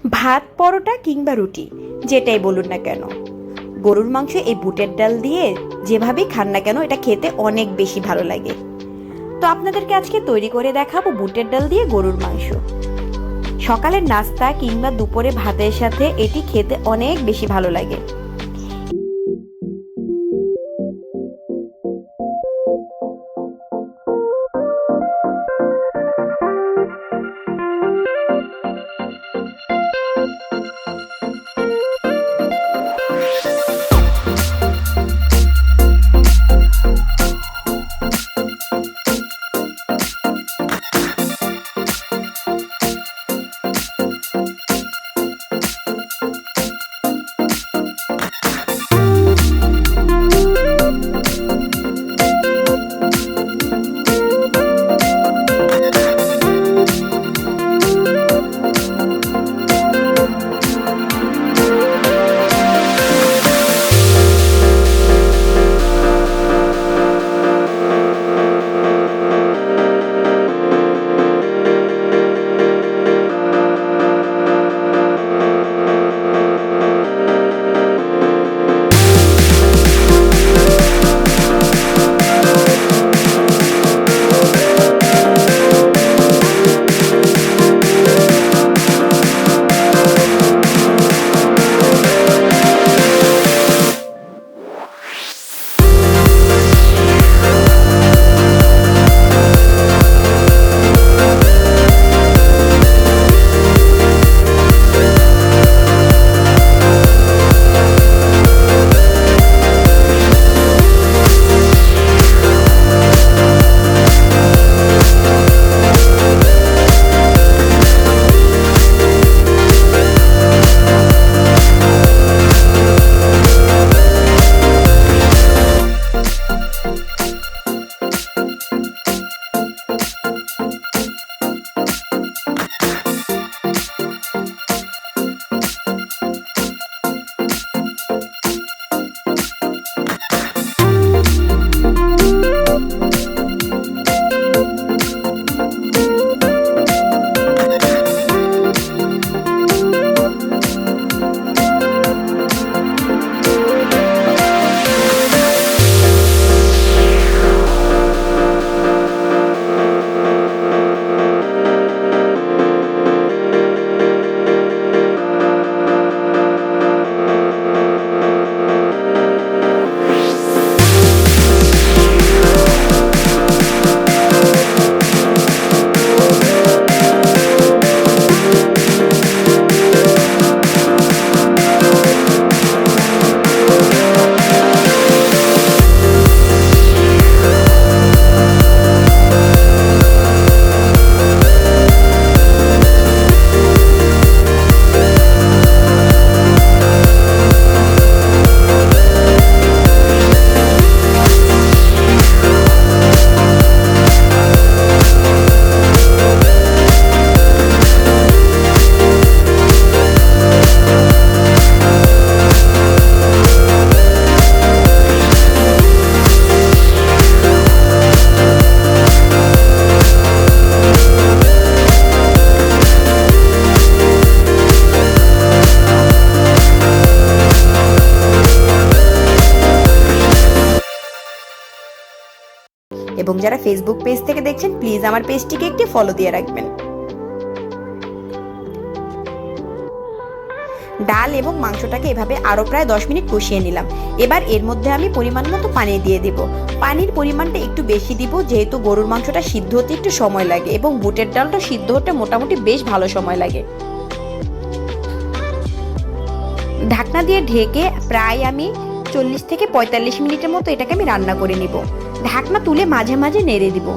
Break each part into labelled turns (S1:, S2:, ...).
S1: ভাত, পরোটা কিংবা রুটি, যেটাই বলুন না কেন, গরুর মাংস এই বুটের ডাল দিয়ে যেভাবেই খান না কেন এটা খেতে অনেক বেশি ভালো লাগে। তো আপনাদেরকে আজকে তৈরি করে দেখাবো বুটের ডাল দিয়ে গরুর মাংস। সকালের নাস্তা কিংবা দুপুরে ভাতের সাথে এটি খেতে অনেক বেশি ভালো লাগে। এবং যারা ফেসবুক পেজ থেকে দেখছেন প্লিজ আমার পেজটিকে একটি ফলো দিয়ে রাখবেন। ডাল এবং মাংসটাকে এভাবে আরো প্রায় 10 মিনিট কষিয়ে নিলাম। এবার এর মধ্যে আমি পরিমাণ মতো পানি দিয়ে দিব। পানির পরিমাণটা একটু বেশি দিব, যেহেতু গরুর মাংসটা সিদ্ধ হতে একটু সময় লাগে এবং বুটের ডালটা সিদ্ধ হতে মোটামুটি বেশ ভালো সময় লাগে। ঢাকনা দিয়ে ঢেকে প্রায় আমি 40 থেকে 45 মিনিটের মতো এটাকে আমি রান্না করে নিব। ঢাকনা তুলে মাঝে মাঝে নেড়ে দিব।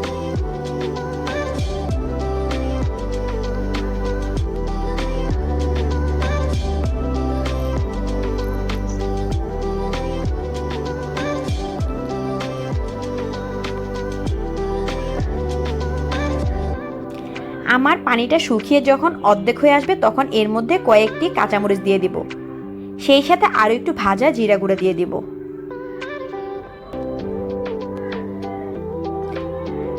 S1: আমার পানিটা শুকিয়ে যখন অর্ধেক হয়ে আসবে তখন এর মধ্যে কয়েকটি কাঁচামরিচ দিয়ে দিব। সেই সাথে আরও একটু ভাজা জিরা গুঁড়া দিয়ে দিব।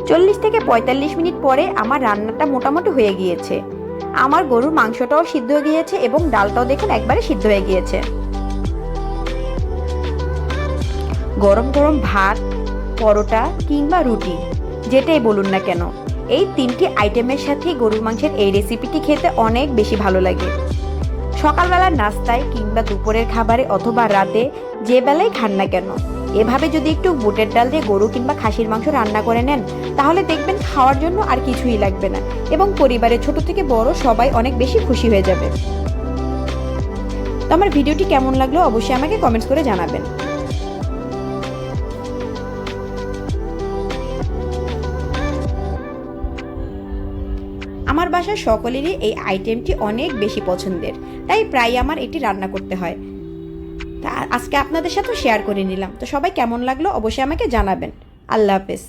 S1: 40 থেকে 45 মিনিট পরে আমার রান্নাটা মোটামুটি হয়ে গিয়েছে। আমার গরুর মাংসটাও সিদ্ধ হয়ে গিয়েছে এবং ডালটাও দেখুন একবারে সিদ্ধ হয়ে গিয়েছে। গরম গরম ভাত, পরোটা কিংবা রুটি যেটাই বলুন না কেন, এই 3টি আইটেমের সাথে গরুর মাংসের এই রেসিপিটি খেতে অনেক বেশি ভালো লাগে। সকালবেলার নাস্তায় কিংবা দুপুরের খাবারে অথবা রাতে যে বেলায় খান না কেন, এভাবে যদি একটু বুটের ডাল দিয়ে গরু কিংবা খাসির মাংস রান্না করে নেন, তাহলে দেখবেন খাওয়ার জন্য আর কিছুই লাগবে না এবং পরিবারের ছোট থেকে বড় সবাই অনেক বেশি খুশি হয়ে যাবে। তো আমার ভিডিওটি কেমন লাগলো অবশ্যই আমাকে কমেন্টস করে জানাবেন। আমার বাসার সকলেরই এই আইটেমটি অনেক বেশি পছন্দের, তাই প্রায় আমার এটি রান্না করতে হয়। তা আজকে আপনাদের সাথে শেয়ার করে নিলাম। তো সবাই কেমন লাগলো অবশ্যই আমাকে জানাবেন। আল্লাহ হাফেজ।